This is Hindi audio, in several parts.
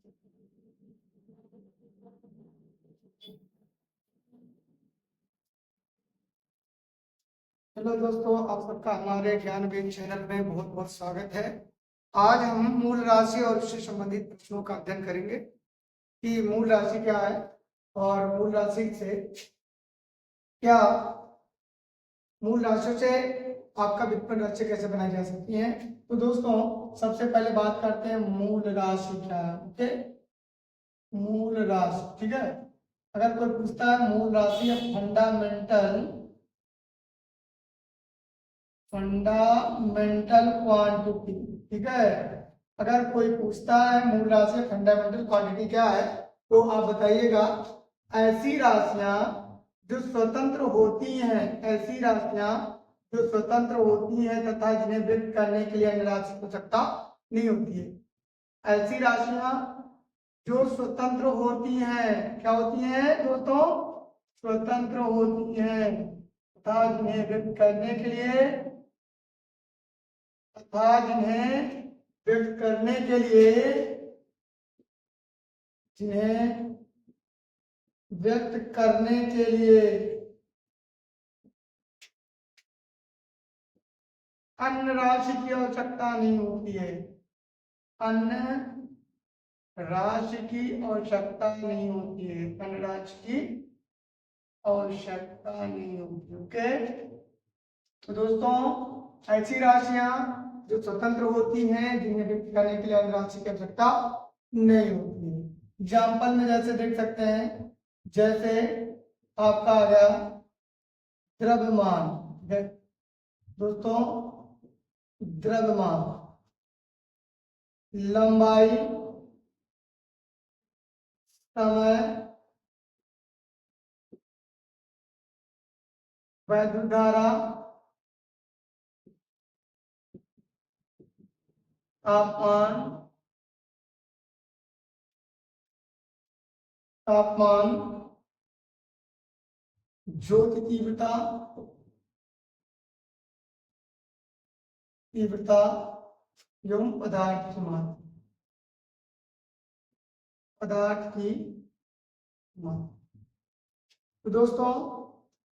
हेलो दोस्तों, आप सबका हमारे ज्ञान बेन चैनल में बहुत बहुत स्वागत है। आज हम मूल राशि और उससे संबंधित प्रश्नों का अध्ययन करेंगे कि मूल राशि क्या है और मूल राशि से क्या मूल राशियों से आपका व्युत्पन्न राशि कैसे बनाई जा सकती है। तो दोस्तों, सबसे पहले बात करते हैं मूल राशि क्या है। ओके, मूल राशि, ठीक है। अगर कोई पूछता है मूल राशि या फंडामेंटल क्वांटिटी, ठीक है। अगर कोई पूछता है मूल राशि फंडामेंटल क्वांटिटी क्या है, तो आप बताइएगा ऐसी राशियां जो स्वतंत्र होती हैं, ऐसी राशियां जो स्वतंत्र होती हैं तथा जिन्हें व्यक्त करने के लिए अन्य राशि की आवश्यकता नहीं होती है। ऐसी राशियां जो स्वतंत्र होती हैं, क्या होती हैं दोस्तों? स्वतंत्र होती हैं तथा जिन्हें व्यक्त करने के लिए तथा जिन्हें व्यक्त करने के लिए जिन्हें व्यक्त करने के लिए अन्य राशि की आवश्यकता नहीं होती है, अन्य राशि की आवश्यकता नहीं होती है, अन्य राशि की आवश्यकता नहीं होती। ओके, तो दोस्तों, ऐसी राशियां जो स्वतंत्र होती हैं जिन्हें व्यक्त करने के लिए अन्य राशि की आवश्यकता नहीं होती है। एग्जाम्पल में जैसे देख सकते हैं, जैसे आपका आ गया द्रव्यमान, ठीक है दोस्तों, द्रव्यमान, लंबाई, समय, वैद्युत धारा, तापमान, तापमान, ज्योति तीव्रता, तीव्रता एवं पदार्थ की मात्रा, पदार्थ की मात्रा। तो दोस्तों,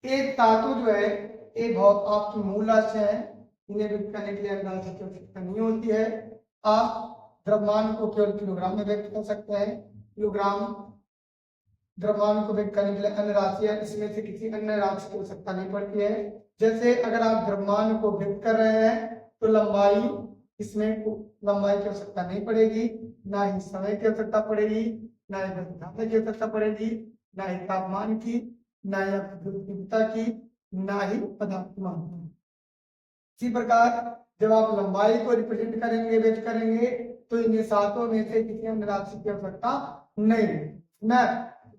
एक धातु जो है ये बहुत आपकी मूल राशि है, इन्हें व्यक्त करने के लिए अन्य राशि की आवश्यकता नहीं होती है। आप द्रव्यमान को केवल किलोग्राम में व्यक्त कर सकते हैं। किलोग्राम द्रव्यमान को व्यक्त करने के लिए अन्य राशि है, इसमें से किसी अन्य राशि की आवश्यकता नहीं पड़ती है। जैसे अगर आप द्रव्यमान को व्यक्त कर रहे हैं तो लंबाई, इसमें लंबाई की आवश्यकता नहीं पड़ेगी, ना ही समय की आवश्यकता पड़ेगी, ना ही वैद्युत की आवश्यकता पड़ेगी, ना ही तापमान की, ना ही तीव्रता की, ना ही पदार्थ की मात्रा। इसी प्रकार जब आप लंबाई को रिप्रेजेंट करेंगे, व्यक्त करेंगे, तो इन सातों में से किसी अन्य राशि की आवश्यकता नहीं है।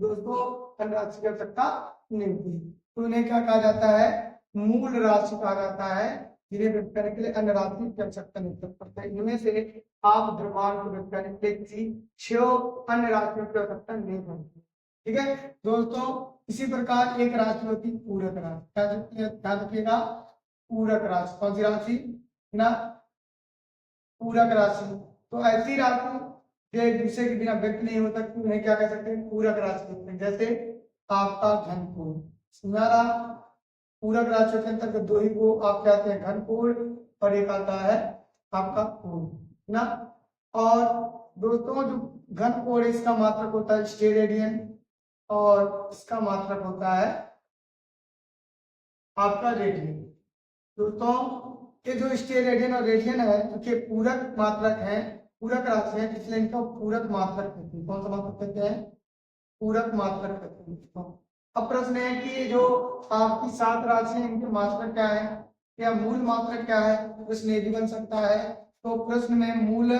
दोस्तों, अन्य राशि की आवश्यकता नहीं होती, तो इन्हें क्या कहा जाता है? मूल राशि कहा जाता है, जिन्हें व्यक्त करने के लिए अन्य राशि की आवश्यकता नहीं पड़ती है। इनमें से आप द्रव्यमान को व्यक्त करने के लिए किसी 6 अन्य राशियों की आवश्यकता नहीं पड़ती। ठीक है दोस्तों, इसी प्रकार एक राशि होती है पूरक राशि। क्या ध्यान रखिएगा, पूरक राशि। कौन सी राशि ना? पूरक राशि। तो ऐसी राशि जो एक दूसरे के बिना व्यक्त नहीं हो सकती, उन्हें क्या कह सकते हैं? पूरक राशि कहते हैं। जैसे आपका घनकोण, सुनारा पूरक राशियों के अंतर्गत दो ही को आप कहते हैं घनकोण, और एक आता है आपका कोण ना। और दोस्तों, जो घनकोण इसका मात्रक होता है स्टेरेडियन, और इसका मात्रक होता है आपका रेडियन। दोस्तों, ये जो स्टेरेडियन और रेडियन है, इनके पूरक मात्रक हैं, पूरक राशि है, इसलिए इनका पूरक मात्रक कहते हैं। कौन सा मात्रक कहते हैं? पूरक मात्रक कहते हैं। अब प्रश्न है कि जो आपकी 7 राशि है, इनके मात्रक क्या है या मूल मात्रक क्या है? प्रश्न ये भी बन सकता है। तो प्रश्न में मूल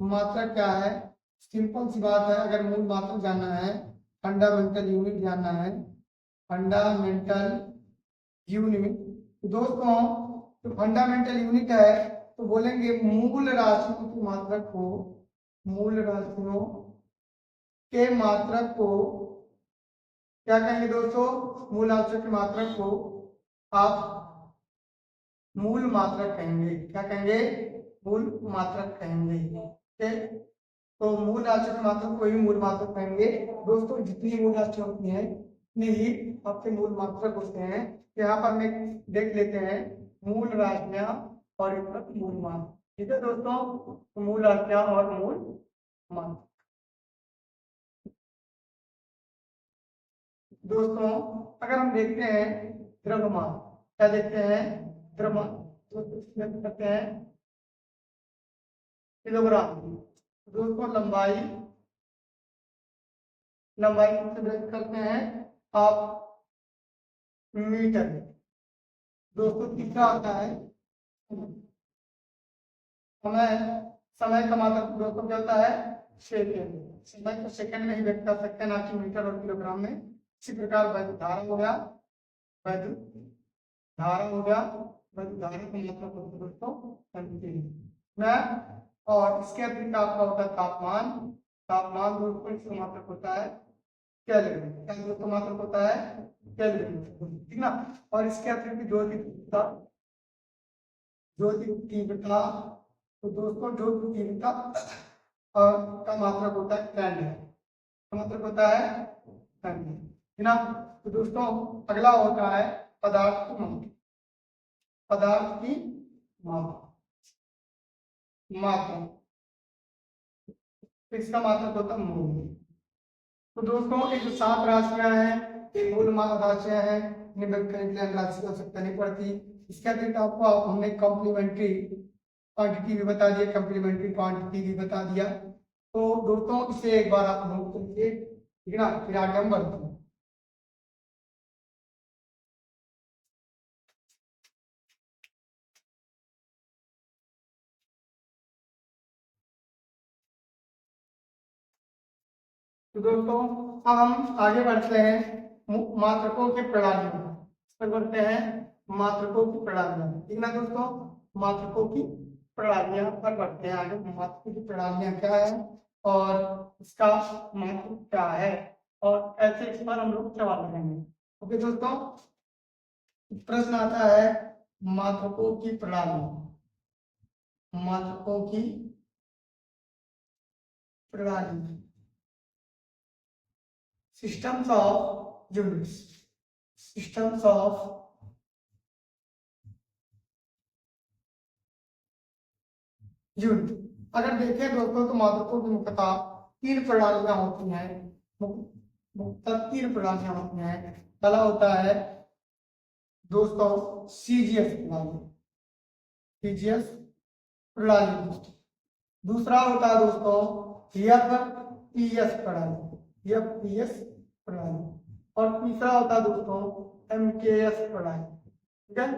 मात्रक क्या है? सिंपल सी बात है, अगर मूल मात्रक जानना है, फंडामेंटल यूनिट जानना है, फंडामेंटल यूनिट, दोस्तों तो फंडामेंटल यूनिट है, तो बोलेंगे मूल राशियों की मात्रक को, मूल राशियों के मात्रक को क्या कहेंगे दोस्तों? मूल राशियों के मात्रक को आप मूल मात्रक कहेंगे। क्या कहेंगे? मूल मात्रक कहेंगे। ठीक है, तो मूल राशियों की मात्रा को ही मूल मात्रक कहेंगे दोस्तों। जितनी मूल राशियां होती हैं उतनी ही आपके मूल मात्रक होते हैं। यहाँ पर हम देख लेते हैं मूल राशियां और एक मूल मान। ठीक है दोस्तों, तो मूल राशियां और मूल मान। दोस्तों अगर हम देखते हैं द्रव्यमान, क्या देखते हैं द्रव्यमान, तो इसमें करते हैं किलोग्राम। दोस्तों लंबाई, लंबाई से व्यक्त करते हैं आप मीटर। दोस्तों तीसरा आता है समय। समय का मात्रक दोस्तों क्या होता है सेकेंड। समय को सेकंड में ही व्यक्त कर सकते हैं, ना कि मीटर और किलोग्राम में। इसी प्रकार वैद्युत धारा हो गया, वैद्युत धारा हो गया, वैद्युत धारा का मात्रक होता है दोस्तों एम्पीयर। और इसके अतिरिक्त आपका होता है तापमान। तापमान दोस्तों इसका मात्रक होता है कैलोरी। क्या दोस्तों मात्रक होता है कैलोरी, ठीक ना। और इसके अतिरिक्त ज्योति तीव्रता, तो दोस्तों ज्योति तीव्रता का मात्रक होता है कैंडल, का मात्रक होता है कैंडल, ठीक ना। तो दोस्तों अगला होता है पदार्थ की मात्रा। पदार्थ की मात्रा, तो इसका मात्रक होता है मोल। तो दोस्तों एक 7 राशियां हैं, ये मूल राशियां हैं, इन्हें व्यक्त करने के लिए राशि की आवश्यकता नहीं पड़ती। इसके अतिरिक्त आपको हमने कॉम्प्लीमेंट्री क्वांटिटी भी बता दिया, कॉम्प्लीमेंट्री क्वांटिटी भी बता दिया। तो दोस्तों इसे एक बार आप नोट करिए, ठीक है ना। फिर आगे हम बढ़ते हैं। तो दोस्तों अब हम आगे बढ़ते हैं मात्रकों की प्रणालियों पर बढ़ते हैं, मात्रकों की प्रणालियां, ठीक ना दोस्तों। मात्रकों की प्रणालियां पर बढ़ते हैं आगे। मात्रकों की प्रणालियां क्या है और इसका मात्रक क्या है, और ऐसे इस पर हम लोग सवाल करेंगे। ओके दोस्तों, प्रश्न आता है मात्रकों की प्रणाली। मात्रकों की प्रणाली, systems of units, systems of unit. अगर देखें दोस्तों तो मात्रकों की मुख्यतः 3 प्रणालियां होती हैं, मुख्यतः 3 प्रणालियां होती हैं। पहला होता है दोस्तों सीजीएस प्रणाली, सीजीएस प्रणाली। दूसरा होता है दोस्तों एफपीएस प्रणाली, एफपीएस प्रणाली। और तीसरा होता है दोस्तों एमकेएस प्रणाली, ठीक है।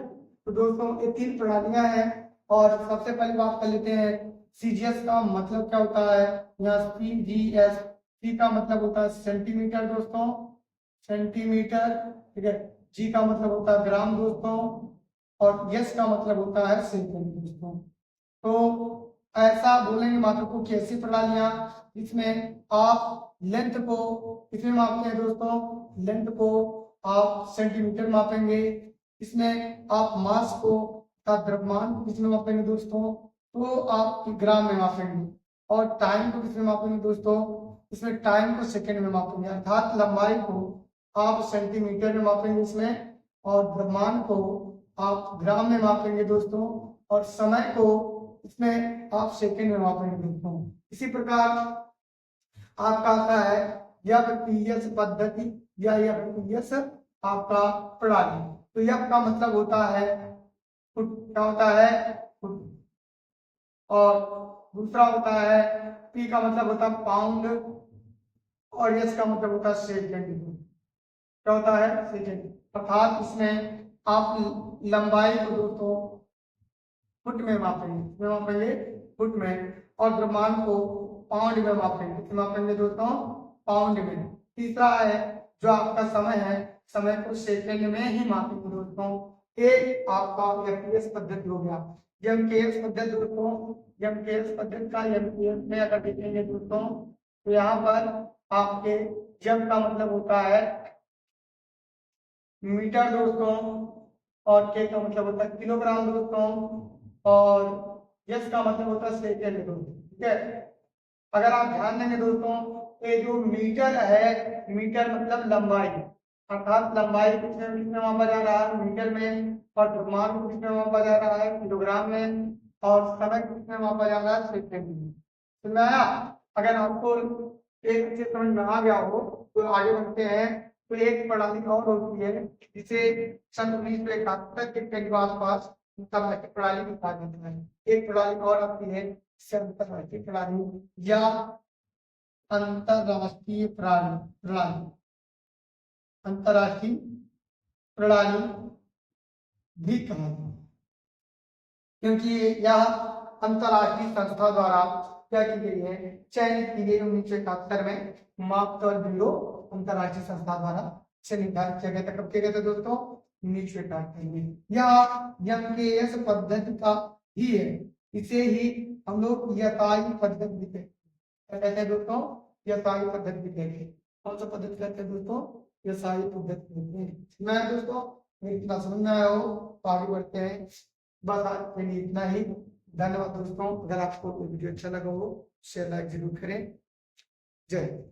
तो दोस्तों ये 3 प्रणालियां हैं। और सबसे पहले बात कर लेते हैं सीजीएस का मतलब क्या होता है। यहाँ सीजीएस, सी का मतलब होता है सेंटीमीटर दोस्तों, सेंटीमीटर, ठीक है। जी का मतलब होता है ग्राम दोस्तों, और यस का मतलब होता है सेकेंड दोस्तों। तो ऐसा बोलेंगे मात्रकों की ऐसी प्रणालियां जिसमें आप लेंथ को किसमें मापते हैं दोस्तों, लेंथ को आप सेंटीमीटर मापेंगे। इसमें आप मास को का द्रव्यमान को किसमें मापेंगे दोस्तों, तो आप ग्राम में मापेंगे। और टाइम को किसमें मापेंगे दोस्तों, इसमें टाइम को सेकंड में मापेंगे। अर्थात लंबाई को आप सेंटीमीटर में मापेंगे इसमें, और द्रव्यमान को आप ग्राम में मापेंगे दोस्तों, और समय को इसमें आप सेकंड में मापेंगे दोस्तों। इसी प्रकार आपका आता है एफपीएस पद्धति या एफपीएस आपका प्रणाली। तो एफ का मतलब होता है फुट, क्या होता है फुट। और दूसरा होता है पी का मतलब होता है पाउंड, और एस का मतलब होता है सेकंड, क्या होता है सेकंड। अर्थात इसमें आप लंबाई को दोस्तों फुट में मापेंगे फुट में, और द्रव्यमान को पाउंड में मापेंगे दोस्तों पाउंड में। तीसरा है जो आपका समय है, समय को सेकंड में ही मापेंगे दोस्तों। एक आपका एफपीएस पद्धति हो गया। एमकेएस पद्धति दोस्तों, एमकेएस पद्धति का एमकेएस में अगर देखेंगे दोस्तों तो यहाँ पर आपके एम का मतलब होता है मीटर दोस्तों, और के का मतलब होता है किलोग्राम दोस्तों, और यस का मतलब होता है सेकेंड दोस्तों, ठीक है। अगर आप ध्यान देंगे दोस्तों, ये जो मीटर है, मीटर मतलब लंबाई, अर्थात लंबाई किसमें मापा जा रहा है, मीटर में, और द्रव्यमान को किसमें मापा जा रहा है, किलोग्राम में, और समय किसमें मापा जा रहा है, सेकंड में। तो नया, अगर आपको एक चीज समझ में आ गया हो तो आगे बढ़ते हैं। तो एक प्रणाली और होती है जिसे सन 1971 के करीब आसपास अंतरराष्ट्रीय प्रणाली भी कहा जाता है। एक प्रणाली और आती है जिसे अंतरराष्ट्रीय प्रणाली या अंतरराष्ट्रीय प्रणाली अंतरराष्ट्रीय प्रणाली भी कहा जाता है, क्योंकि यह अंतरराष्ट्रीय संस्था द्वारा क्या की गई है, चयनित की गई 1971 में मापतौल ब्यूरो अंतरराष्ट्रीय संस्था द्वारा से निर्धारित किया गया था। कब किया गया था दोस्तों, 1971 में। यह एमकेएस पद्धति का ही है, इसे ही हम लोग यसाई पद्धति भी कहते हैं। क्या कहते हैं दोस्तों, यसाई पद्धति भी कहते हैं। कौन सा पद्धति कहते हैं दोस्तों, यसाई पद्धति कहते हैं। मैं दोस्तों मेरी इतना समझ में आया हो तो आगे बढ़ते हैं। बस आज के लिए इतना ही। धन्यवाद दोस्तों। अगर आपको वीडियो अच्छा लगा हो शेयर लाइक जरूर करें। जय हिंद।